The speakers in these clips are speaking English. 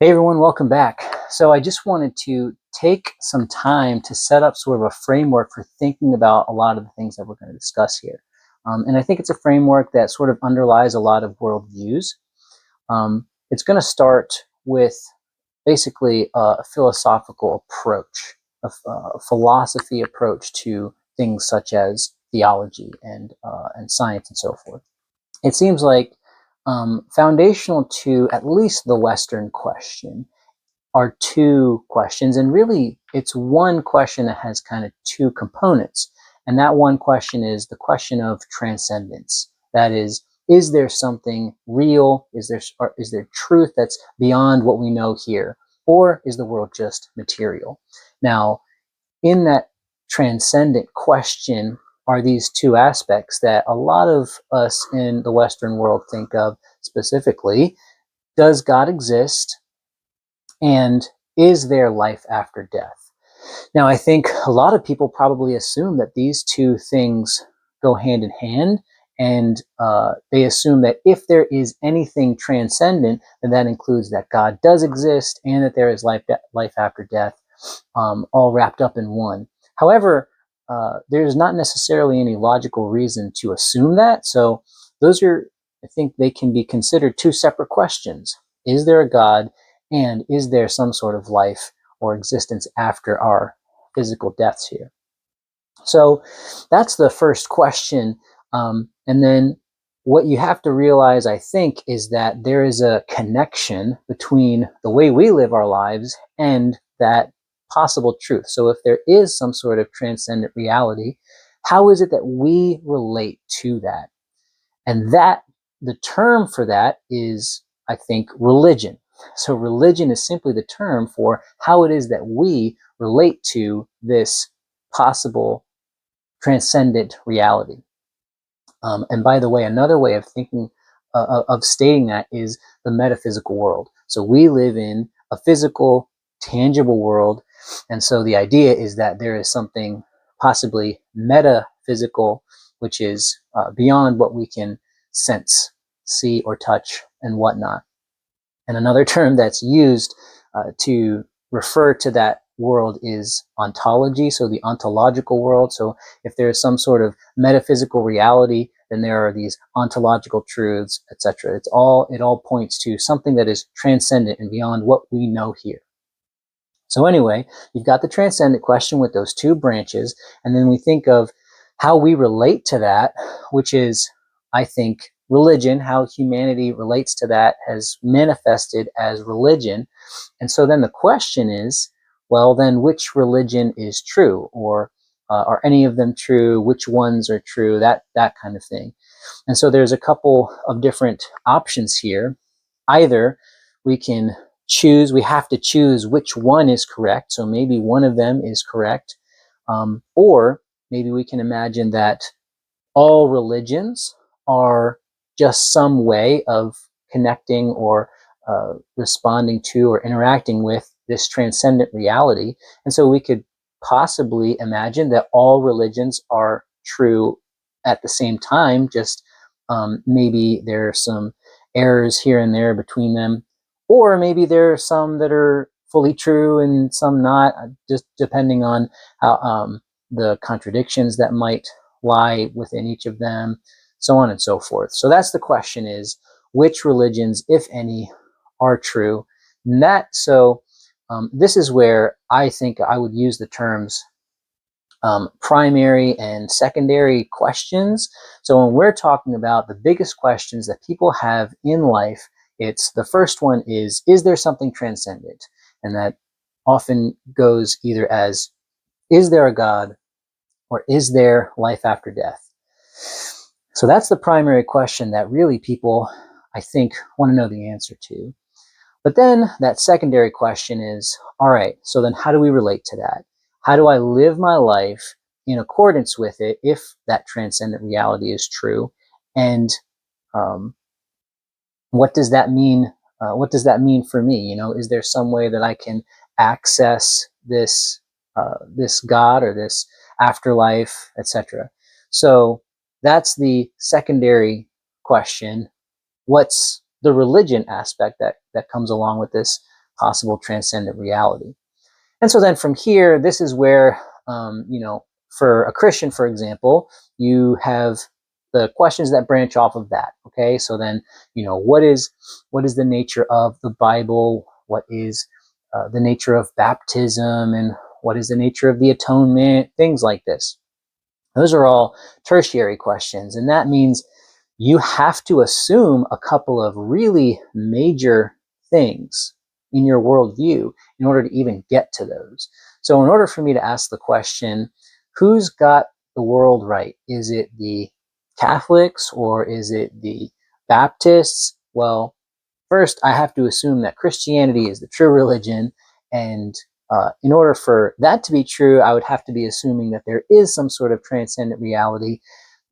Hey everyone, welcome back. So I just wanted to take some time to set up sort of a framework for thinking about a lot of the things that we're going to discuss here. And I think it's a framework that sort of underlies a lot of worldviews. It's going to start with basically a philosophical approach, a philosophy approach to things such as theology and science and so forth. It seems like foundational to at least the Western question are two questions, and really it's one question that has kind of two components. And that one question is the question of transcendence. That is there something real? Is there truth that's beyond what we know here? Or is the world just material? Now, in that transcendent question are these two aspects that a lot of us in the Western world think of specifically. Does God exist? And is there life after death? Now, I think a lot of people probably assume that these two things go hand in hand, and they assume that if there is anything transcendent, then that includes that God does exist and that there is life after death, all wrapped up in one. However, there's not necessarily any logical reason to assume that. So those are, I think they can be considered two separate questions. Is there a God? And is there some sort of life or existence after our physical deaths here? So that's the first question. And then what you have to realize, I think, is that there is a connection between the way we live our lives and that possible truth. So if there is some sort of transcendent reality, how is it that we relate to that? And that the term for that is, I think, religion. So religion is simply the term for how it is that we relate to this possible transcendent reality. And by the way, another way of thinking of stating that is the metaphysical world. So we live in a physical, tangible world, and so the idea is that there is something possibly metaphysical, which is beyond what we can sense, see, or touch, and whatnot. And another term that's used to refer to that world is ontology, so the ontological world. So if there is some sort of metaphysical reality, then there are these ontological truths, etc. It all points to something that is transcendent and beyond what we know here. So anyway, you've got the transcendent question with those two branches, and then we think of how we relate to that, which is, I think, religion, how humanity relates to that has manifested as religion. And so then the question is, well, then which religion is true? Or are any of them true? Which ones are true? That kind of thing. And so there's a couple of different options here. Either we can choose, we have to choose which one is correct. So maybe one of them is correct. Or maybe we can imagine that all religions are just some way of connecting or responding to or interacting with this transcendent reality. And so we could possibly imagine that all religions are true at the same time, just maybe there are some errors here and there between them, or maybe there are some that are fully true and some not, just depending on how the contradictions that might lie within each of them, so on and so forth. So that's the question, is which religions, if any, are true? And this is where I think I would use the terms primary and secondary questions. So when we're talking about the biggest questions that people have in life, it's the first one is there something transcendent? And that often goes either as, is there a God, or is there life after death? So that's the primary question that really people, I think, want to know the answer to. But then that secondary question is, all right, so then how do we relate to that? How do I live my life in accordance with it if that transcendent reality is true? And what does that mean? What does that mean for me? You know, is there some way that I can access this God or this afterlife, etc.? So that's the secondary question. What's the religion aspect that comes along with this possible transcendent reality. And so then from here, this is where, for a Christian, for example, you have the questions that branch off of that. Okay, so then, what is the nature of the Bible? What is the nature of baptism, and what is the nature of the atonement? Things like this. Those are all tertiary questions, and that means you have to assume a couple of really major things in your worldview in order to even get to those. So in order for me to ask the question, who's got the world right? Is it the Catholics or is it the Baptists? Well, first, I have to assume that Christianity is the true religion, and in order for that to be true, I would have to be assuming that there is some sort of transcendent reality.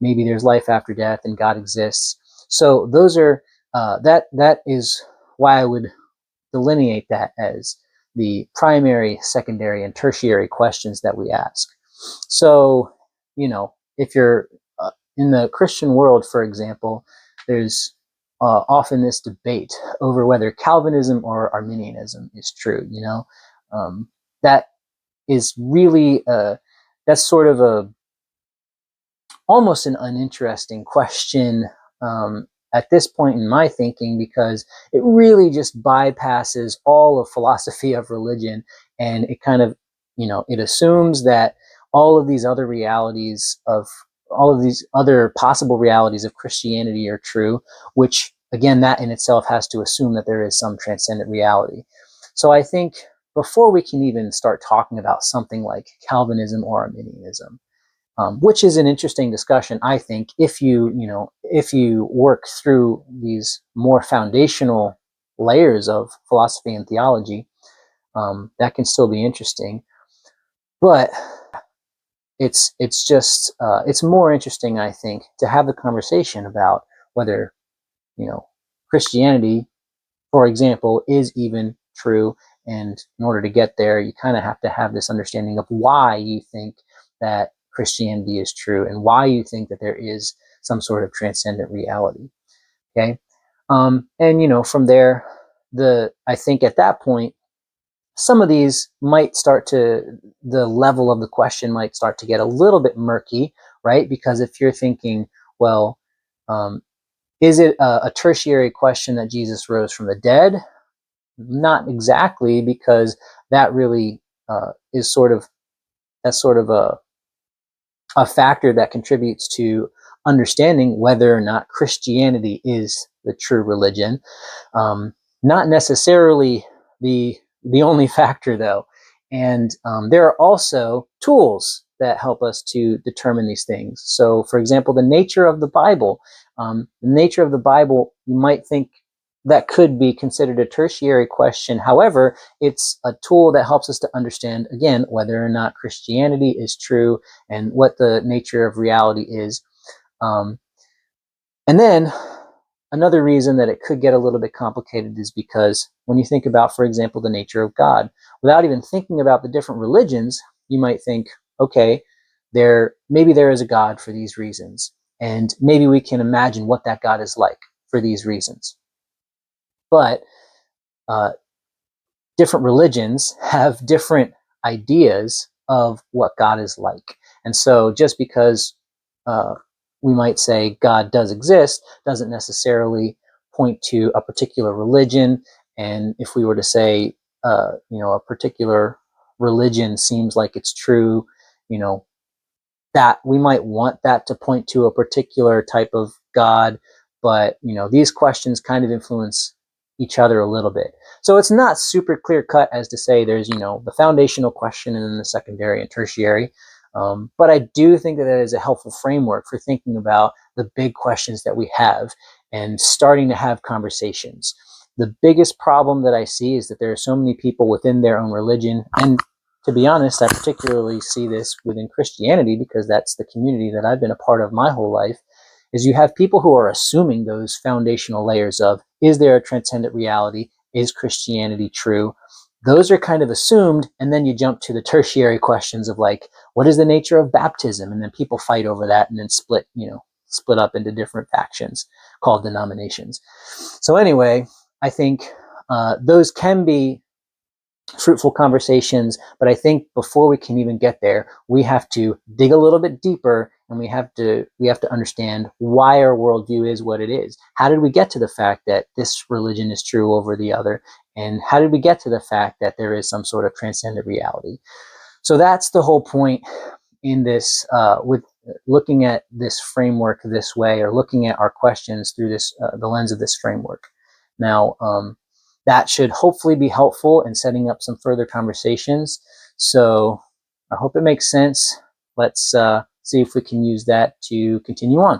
Maybe there's life after death and God exists. So those are that is why I would delineate that as the primary, secondary, and tertiary questions that we ask. So, if you're in the Christian world, for example, there's often this debate over whether Calvinism or Arminianism is true. That is really that's sort of a almost an uninteresting question at this point in my thinking, because it really just bypasses all of philosophy of religion, and it kind of, it assumes that all of these other realities of all of these other possible realities of Christianity are true, which again, that in itself has to assume that there is some transcendent reality. So I think before we can even start talking about something like Calvinism or Arminianism, which is an interesting discussion, I think, if you work through these more foundational layers of philosophy and theology, that can still be interesting. But it's more interesting, I think, to have the conversation about whether Christianity, for example, is even true. And in order to get there, you kind of have to have this understanding of why you think that Christianity is true and why you think that there is some sort of transcendent reality. Okay. And from there, I think at that point, some of these might the level of the question might start to get a little bit murky, right? Because if you're thinking, well, is it a tertiary question that Jesus rose from the dead? Not exactly, because that really is that's sort of a factor that contributes to understanding whether or not Christianity is the true religion. Not necessarily the only factor, though. And there are also tools that help us to determine these things. So, for example, the nature of the Bible. The nature of the Bible, you might think that could be considered a tertiary question. However, it's a tool that helps us to understand, again, whether or not Christianity is true and what the nature of reality is. And then another reason that it could get a little bit complicated is because when you think about, for example, the nature of God, without even thinking about the different religions, you might think, okay, maybe there is a God for these reasons, and maybe we can imagine what that God is like for these reasons. But different religions have different ideas of what God is like. And so just because we might say God does exist doesn't necessarily point to a particular religion. And if we were to say, a particular religion seems like it's true, that we might want that to point to a particular type of God. But, these questions kind of influence each other a little bit. So it's not super clear cut as to say there's, the foundational question and then the secondary and tertiary. But I do think that is a helpful framework for thinking about the big questions that we have and starting to have conversations. The biggest problem that I see is that there are so many people within their own religion, and to be honest, I particularly see this within Christianity because that's the community that I've been a part of my whole life, is you have people who are assuming those foundational layers of, is there a transcendent reality? Is Christianity true? Those are kind of assumed, and then you jump to the tertiary questions of like, what is the nature of baptism? And then people fight over that and then split up into different factions called denominations. So anyway, I think those can be fruitful conversations. But I think before we can even get there, we have to dig a little bit deeper, and we have to understand why our worldview is what it is. How did we get to the fact that this religion is true over the other? And how did we get to the fact that there is some sort of transcendent reality? So that's the whole point in this, with looking at this framework this way, or looking at our questions through this, the lens of this framework. Now, that should hopefully be helpful in setting up some further conversations. So I hope it makes sense. Let's see if we can use that to continue on.